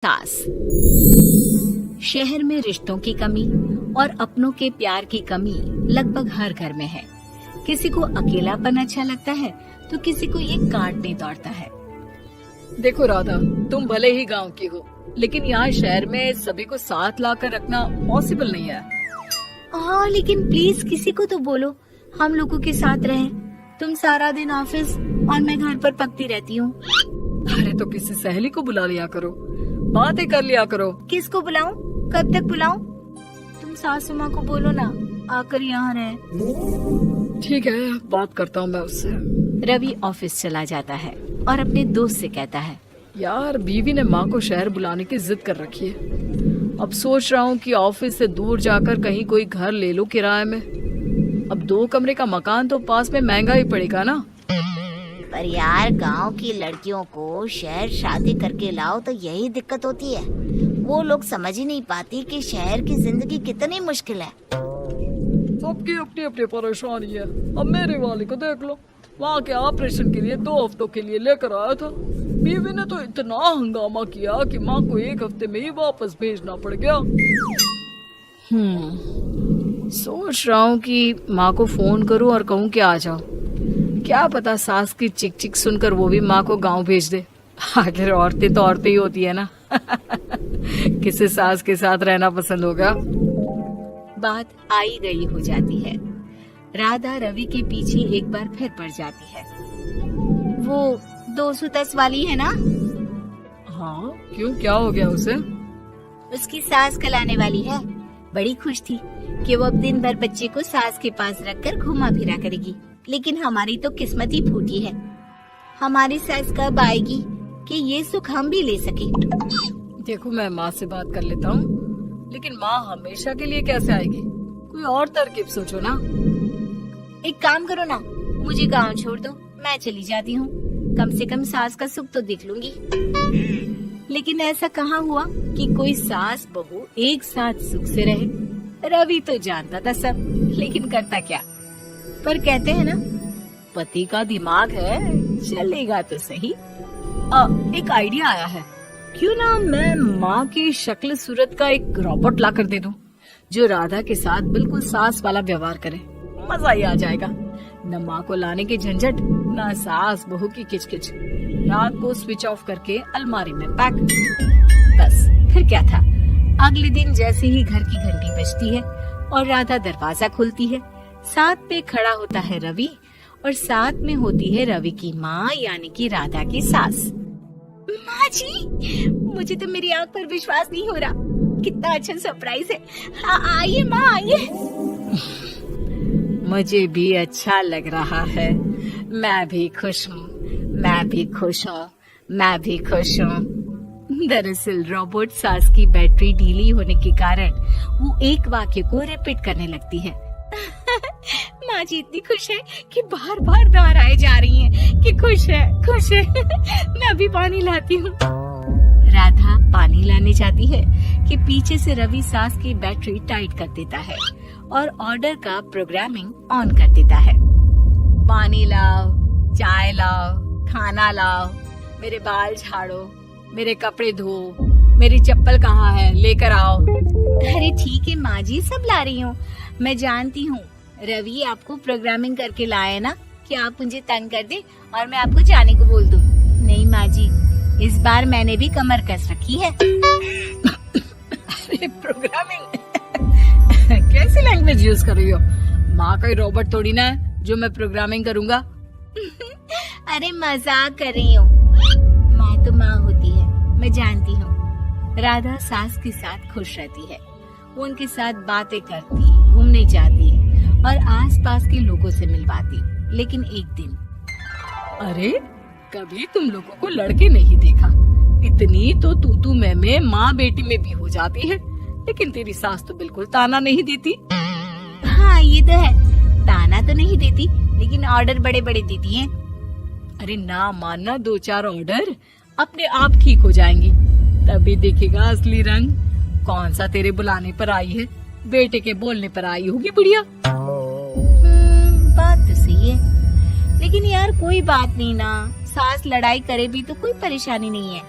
सास। शहर में रिश्तों की कमी और अपनों के प्यार की कमी लगभग हर घर में है। किसी को अकेलापन अच्छा लगता है तो किसी को ये काटने दौड़ता है। देखो राधा, तुम भले ही गांव की हो, लेकिन यहाँ शहर में सभी को साथ लाकर रखना पॉसिबल नहीं है। हाँ, लेकिन प्लीज किसी को तो बोलो हम लोगों के साथ रहें। तुम सारा दिन ऑफिस और मैं घर पर पकती रहती हूँ। अरे तो किसी सहेली को बुला लिया करो, बातें कर लिया करो। किसको बुलाऊं? कब तक बुलाऊं? तुम सासू माँ को बोलो ना आकर यहाँ रहे। ठीक है, बात करता हूँ मैं उससे। रवि ऑफिस चला जाता है और अपने दोस्त से कहता है, यार बीवी ने माँ को शहर बुलाने की जिद कर रखी है। अब सोच रहा हूँ कि ऑफिस से दूर जाकर कहीं कोई घर ले लो किराए में। अब 2 कमरे का मकान तो पास में महंगा ही पड़ेगा ना। पर यार गांव की लड़कियों को शहर शादी करके लाओ तो यही दिक्कत होती है। वो लोग समझ ही नहीं पाती कि शहर की जिंदगी कितनी मुश्किल है। सबकी अपनी अपनी परेशानी है। अब मेरे वाले को देख लो, वहाँ के ऑपरेशन के लिए 2 हफ्तों के लिए लेकर आया था। बीवी ने तो इतना हंगामा किया कि माँ को 1 हफ्ते में ही वापस भेजना पड़ गया। सोच रहा हूँ कि माँ को फोन करूँ और कहूँ कि आ जाओ। क्या पता सास की चिक चिक सुनकर वो भी माँ को गांव भेज दे। आखिर औरतें तो औरतें ही होती है ना। किसे सास के साथ रहना पसंद होगा। बात आई गई हो जाती है। राधा रवि के पीछे एक बार फिर पड़ जाती है। वो 210 वाली है ना? हाँ, क्यों, क्या हो गया उसे? उसकी सास कल आने वाली है। बड़ी खुश थी कि वो अब दिन भर बच्चे को सास के पास रखकर घुमा फिरा करेगी। लेकिन हमारी तो किस्मत ही फूटी है। हमारी सास कब आएगी कि ये सुख हम भी ले सके? देखो, मैं माँ से बात कर लेता हूँ, लेकिन माँ हमेशा के लिए कैसे आएगी? कोई और तरकीब सोचो ना। एक काम करो ना, मुझे गांव छोड़ दो, मैं चली जाती हूँ। कम से कम सास का सुख तो देख लूंगी। लेकिन ऐसा कहाँ हुआ कि कोई सास बहू एक साथ सुख से रहे। रवि तो जानता था सब, लेकिन करता क्या। पर कहते हैं ना, पति का दिमाग है, चलेगा तो सही। एक आइडिया आया है। क्यों ना मैं माँ की शक्ल सूरत का एक रोबोट ला कर दे दूं, जो राधा के साथ बिल्कुल सास वाला व्यवहार करे। मजा ही आ जाएगा। न माँ को लाने की झंझट, न सास बहू की किचकिच। रात को स्विच ऑफ करके अलमारी में पैक। बस फिर क्या था। अगले दिन जैसे ही घर की घंटी बजती है और राधा दरवाजा खोलती है, साथ पे खड़ा होता है रवि और साथ में होती है रवि की माँ यानी कि राधा की सास। माँ जी, मुझे तो मेरी आँख पर विश्वास नहीं हो रहा। कितना अच्छा सरप्राइज है। आइए माँ, आइए। मुझे भी अच्छा लग रहा है। मैं भी खुश हूँ, मैं भी खुश हूँ, मैं भी खुश हूँ। दरअसल रोबोट सास की बैटरी ढीली होने के कारण वो एक वाक्य को रिपीट करने लगती है। माँ जी इतनी खुश है कि बार बार दोहराए जा रही हैं कि खुश है, खुश है। मैं अभी पानी लाती हूँ। राधा पानी लाने जाती है कि पीछे से रवि सास की बैटरी टाइट कर देता है और ऑर्डर का प्रोग्रामिंग ऑन कर देता है। पानी लाओ, चाय लाओ, खाना लाओ, मेरे बाल झाड़ो, मेरे कपड़े धो, मेरी चप्पल कहाँ है, लेकर आओ। अरे ठीक है माँ जी, सब ला रही हूँ। मैं जानती हूँ रवि आपको प्रोग्रामिंग करके लाए ना कि आप मुझे तंग कर दे और मैं आपको जाने को बोल दूँ। नहीं माँ जी, इस बार मैंने भी कमर कस रखी है। अरे प्रोग्रामिंग कैसी लैंग्वेज यूज कर रही हो? माँ का रोबोट थोड़ी ना है जो मैं प्रोग्रामिंग करूँगा। अरे मजाक कर रही हूँ। माँ तो माँ होती है, मैं जानती हूँ। राधा सास के साथ खुश रहती है। वो उनके साथ बातें करती, घूमने जाती और आसपास के लोगों से मिलवाती। लेकिन एक दिन, अरे कभी तुम लोगों को लड़के नहीं देखा। इतनी तो तू मैं माँ बेटी में भी हो जाती है, लेकिन तेरी सास तो बिल्कुल ताना नहीं देती। हाँ ये तो है, ताना तो नहीं देती, लेकिन ऑर्डर बड़े बड़े देती है। अरे ना मानना, 2-4 ऑर्डर अपने आप ठीक हो जाएंगी, तभी देखेगा असली रंग। कौन सा तेरे बुलाने पर आई है, बेटे के बोलने पर आई होगी बुढ़िया। बात तो सही है, लेकिन यार कोई बात नहीं ना, सास लड़ाई करे भी तो कोई परेशानी नहीं है।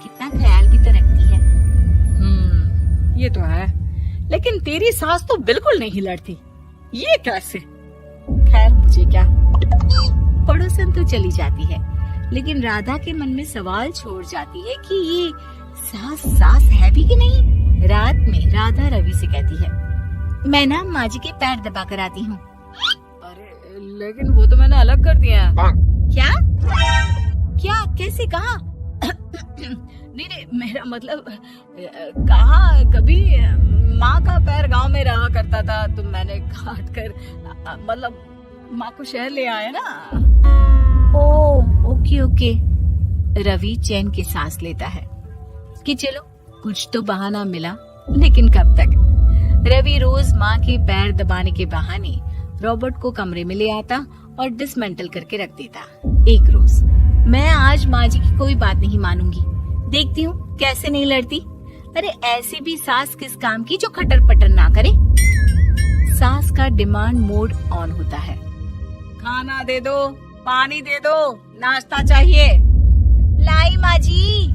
कितना ख्याल भी तो रखती तो है, लेकिन तेरी सास तो बिल्कुल नहीं लड़ती। ये कैसे? खैर मुझे क्या। पड़ोसन तो चली जाती है, लेकिन राधा के मन में सवाल छोड़ जाती है कि ये सास है भी कि नहीं। रात में राधा रवि से कहती है, मैं ना माँ जी के पैर दबा कर आती हूँ। अरे लेकिन वो तो मैंने अलग कर दिया है। क्या क्या कैसे कहा? नहीं, मेरा मतलब कहा कभी माँ का पैर गांव में रहा करता था, तो मैंने काट कर मतलब माँ को शहर ले आया ना। ओके। रवि चैन की सांस लेता है कि चलो कुछ तो बहाना मिला, लेकिन कब तक। रवि रोज माँ के पैर दबाने के बहाने रॉबर्ट को कमरे में ले आता और डिसमेंटल करके रख देता। एक रोज, मैं आज माँ जी की कोई बात नहीं मानूंगी, देखती हूँ कैसे नहीं लड़ती। अरे ऐसी भी सास किस काम की जो खटर पटर ना करे। सास का डिमांड मोड ऑन होता है। खाना दे दो, पानी दे दो, नाश्ता चाहिए। लाई माँ जी।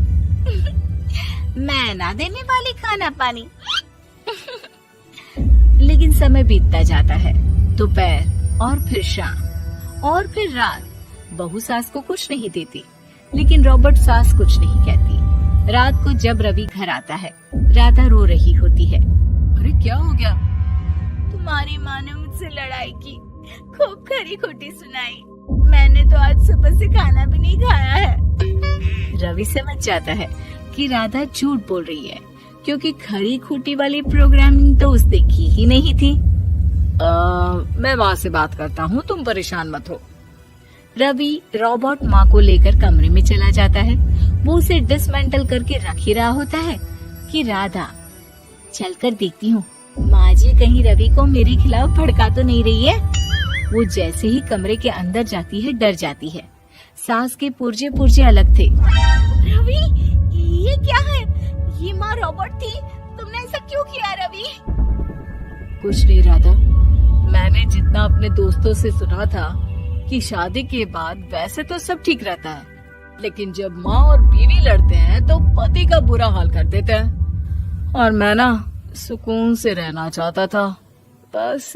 मैं ना देने वाली खाना पानी। लेकिन समय बीतता जाता है। दोपहर और फिर शाम और फिर रात। बहू सास को कुछ नहीं देती, लेकिन रॉबर्ट सास कुछ नहीं कहती। रात को जब रवि घर आता है, राधा रो रही होती है। अरे क्या हो गया? तुम्हारी माँ ने मुझसे लड़ाई की, खूब खरी खोटी सुनाई। मैंने तो आज सुबह से खाना भी नहीं खाया है। रवि समझ जाता है कि राधा झूठ बोल रही है, क्योंकि खरी खोटी वाली प्रोग्रामिंग तो उसने की ही नहीं थी। मैं माँ से बात करता हूँ, तुम परेशान मत हो। रवि रॉबर्ट माँ को लेकर कमरे में चला जाता है। वो उसे डिसमेंटल करके रख ही रहा होता है कि राधा, चलकर देखती हूँ माँ जी कहीं रवि को मेरे खिलाफ भड़का तो नहीं रही है। वो जैसे ही कमरे के अंदर जाती है, डर जाती है। सास के पुर्जे पुर्जे अलग थे। रवि, ये क्या है? ये माँ रॉबर्ट थी, तुमने ऐसा क्यों किया रवि? कुछ नहीं राधा, मैंने जितना अपने दोस्तों से सुना था कि शादी के बाद वैसे तो सब ठीक रहता है, लेकिन जब माँ और बीवी लड़ते हैं तो पति का बुरा हाल कर देते हैं। और मैं ना सुकून से रहना चाहता था, बस।